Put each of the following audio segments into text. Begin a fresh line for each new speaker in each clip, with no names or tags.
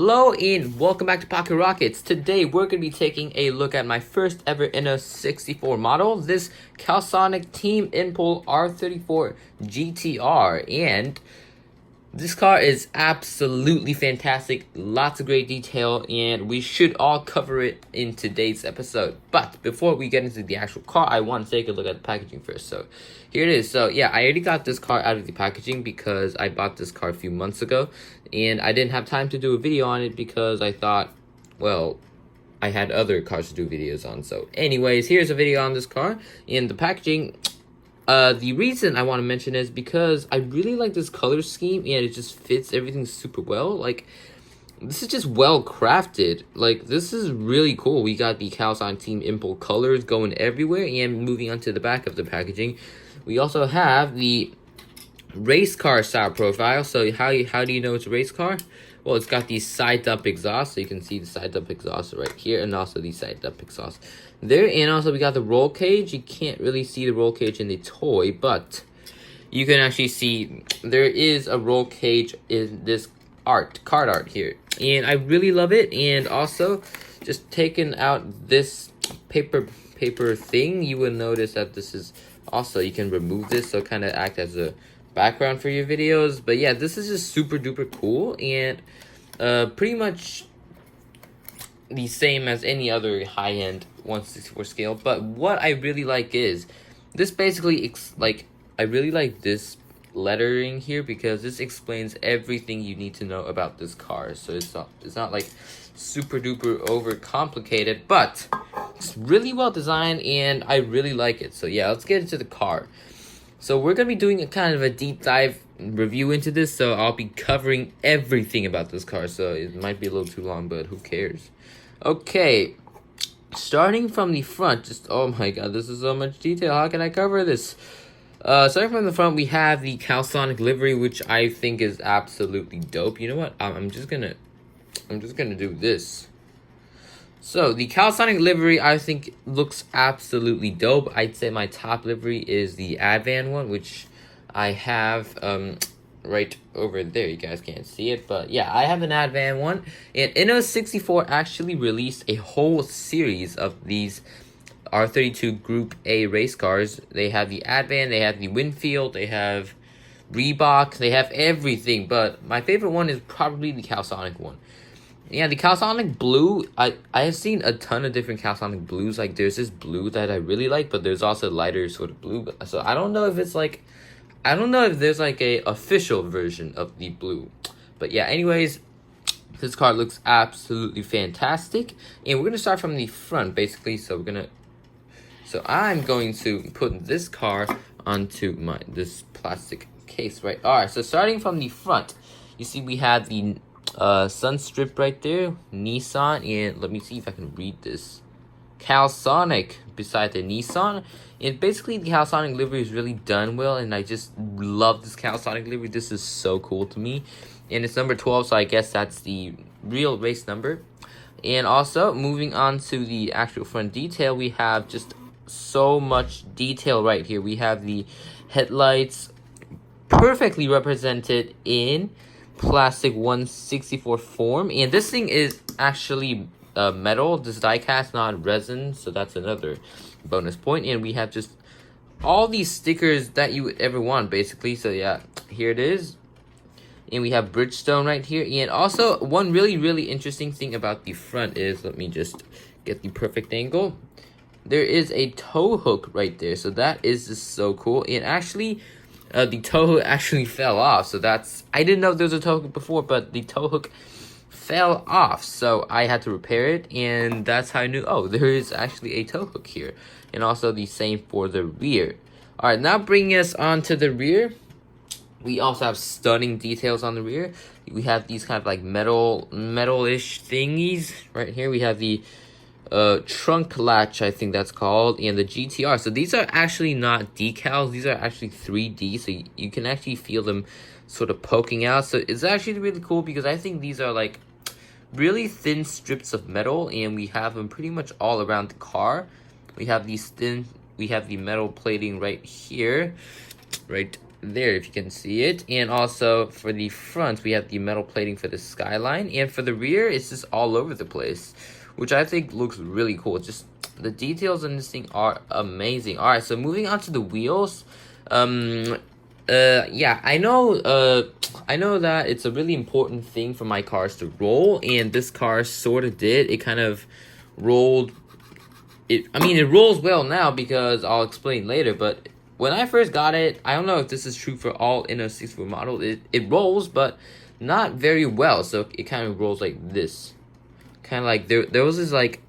Hello and welcome back to Pocket Rockets. Today we're going to be taking a look at my first ever INNO64 model, this Calsonic Team Impulse r32 GTR, and this car is absolutely fantastic, lots of great detail, and we should all cover it in today's episode. But before we get into the actual car, I want to take a look at the packaging first. So here it is. So yeah, I already got this car out of the packaging because I bought this car a few months ago, and I didn't have time to do a video on it because I thought, well, I had other cars to do videos on. So anyways, here's a video on this car. In the packaging, the reason I want to mention is because I really like this color scheme and it just fits everything super well. Like, this is just well crafted. Like, this is really cool. We got the Calsonic Team Impulse colors going everywhere. And moving on to the back of the packaging, we also have the race car style profile. So how do you know it's a race car? Well, it's got the side up exhaust, so you can see the side up exhaust right here, and also the side up exhaust there. And also we got the roll cage. You can't really see the roll cage in the toy, but you can actually see there is a roll cage in this card art here, and I really love it. And also, just taking out this paper thing, you will notice that this is also, you can remove this, so kind of act as a background for your videos. But yeah, this is just super duper cool, and pretty much the same as any other high-end 1/64 scale. But what I really like is this basically I really like this lettering here because this explains everything you need to know about this car. So it's not like super duper over complicated, but it's really well designed and I really like it. So yeah, let's get into the car. So we're going to be doing a kind of a deep dive review into this, so I'll be covering everything about this car, so it might be a little too long, but who cares? Okay, starting from the front, just, oh my god, this is so much detail, how can I cover this? Starting from the front, we have the Calsonic Livery, which I think is absolutely dope. You know what, I'm just gonna do this. So, the Calsonic Livery, I think, looks absolutely dope. I'd say my top livery is the Advan one, which I have right over there. You guys can't see it, but yeah, I have an Advan one. And INNO64 actually released a whole series of these R32 Group A race cars. They have the Advan, they have the Winfield, they have Reebok, they have everything. But my favorite one is probably the Calsonic one. Yeah, the Calsonic blue, I have seen a ton of different Calsonic blues. Like, there's this blue that I really like, but there's also lighter sort of blue. So I don't know if it's like, I don't know if there's like a official version of the blue. But yeah, anyways, this car looks absolutely fantastic. And we're going to start from the front, basically. So I'm going to put this car onto this plastic case, right? All right, so starting from the front, you see we have the sun strip right there, Nissan, and let me see if I can read this, Calsonic beside the Nissan. And basically the Calsonic livery is really done well, and I just love this Calsonic livery. This is so cool to me, and it's number 12, so I guess that's the real race number. And also, moving on to the actual front detail, we have just so much detail right here. We have the headlights perfectly represented in plastic 1/64 form, and this thing is actually metal. This die cast, not resin, so that's another bonus point. And we have just all these stickers that you would ever want, basically. So yeah, here it is, and we have Bridgestone right here. And also, one really interesting thing about the front is, let me just get the perfect angle, there is a tow hook right there, so that is just so cool. And actually, the tow hook actually fell off, so I didn't know there was a tow hook before, but the tow hook fell off, so I had to repair it, and that's how I knew, oh, there is actually a tow hook here. And also the same for the rear. Alright, now bringing us on to the rear, we also have stunning details on the rear. We have these kind of like metal-ish thingies right here. We have the trunk latch, I think that's called, and the GTR. So these are actually not decals, these are actually 3D, so you can actually feel them sort of poking out. So it's actually really cool because I think these are like really thin strips of metal, and we have them pretty much all around the car. We have the metal plating right here, right there, if you can see it. And also for the front, we have the metal plating for the skyline, and for the rear, it's just all over the place, which I think looks really cool. Just the details in this thing are amazing. All right, so moving on to the wheels. Yeah, I know that it's a really important thing for my cars to roll, and this car sort of did. It kind of rolled. I mean, it rolls well now because I'll explain later, but when I first got it, I don't know if this is true for all INNO64 models. It rolls, but not very well, so it kind of rolls like this. Kind of like, there was this, like,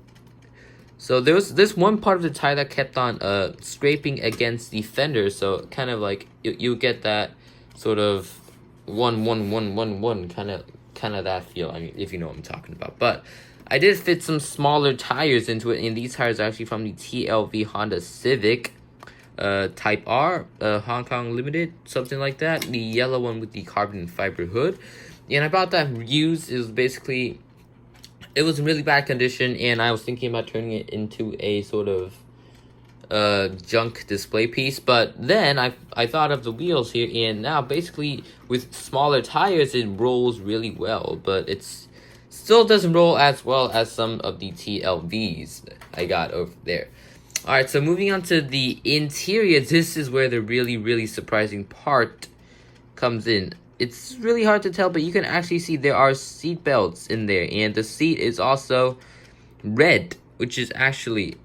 so there was this one part of the tire that kept on scraping against the fender, so kind of like, you get that sort of one kind of that feel, I mean, if you know what I'm talking about. But I did fit some smaller tires into it, and these tires are actually from the TLV Honda Civic Type R, Hong Kong Limited, something like that. The yellow one with the carbon fiber hood. And I bought that used. It was basically, it was in really bad condition, and I was thinking about turning it into a sort of junk display piece. But then I thought of the wheels here, and now basically with smaller tires, it rolls really well, but it's still doesn't roll as well as some of the TLVs I got over there. Alright, so moving on to the interior, this is where the really surprising part comes in. It's really hard to tell, but you can actually see there are seat belts in there, and the seat is also red, which is actually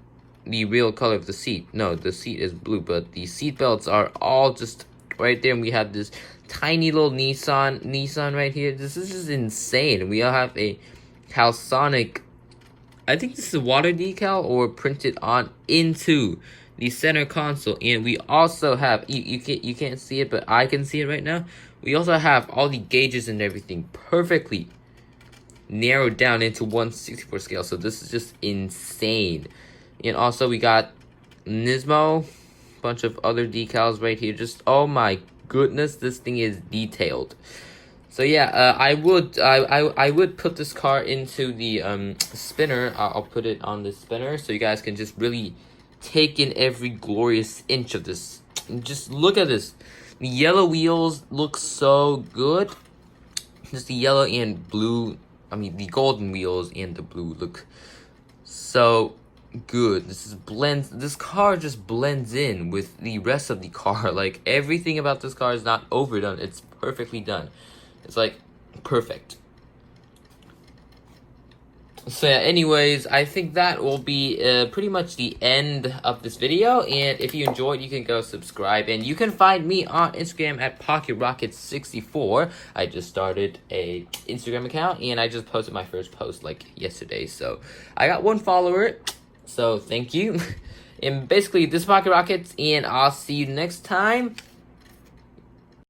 the real color of the seat. No, the seat is blue, but the seat belts are all just right there, and we have this tiny little Nissan right here. This is just insane. We all have a calsonic, I think this is a water decal or printed on into the center console, and we also have, you can't see it, but I can see it right now. We also have all the gauges and everything perfectly narrowed down into 1/64 scale, so this is just insane. And also we got Nismo, bunch of other decals right here. Just, oh my goodness, this thing is detailed. So yeah, I would put this car into the spinner. I'll put it on the spinner so you guys can just really take in every glorious inch of this. And just look at this. The yellow wheels look so good. Just the yellow and blue, I mean the golden wheels and the blue look so good. This car just blends in with the rest of the car. Like, everything about this car is not overdone. It's perfectly done. It's like perfect. So yeah, anyways, I think that will be pretty much the end of this video. And if you enjoyed, you can go subscribe. And you can find me on Instagram at PocketRocket64. I just started a Instagram account, and I just posted my first post like yesterday. So I got 1 follower. So thank you. And basically, this is Pocket Rockets, and I'll see you next time.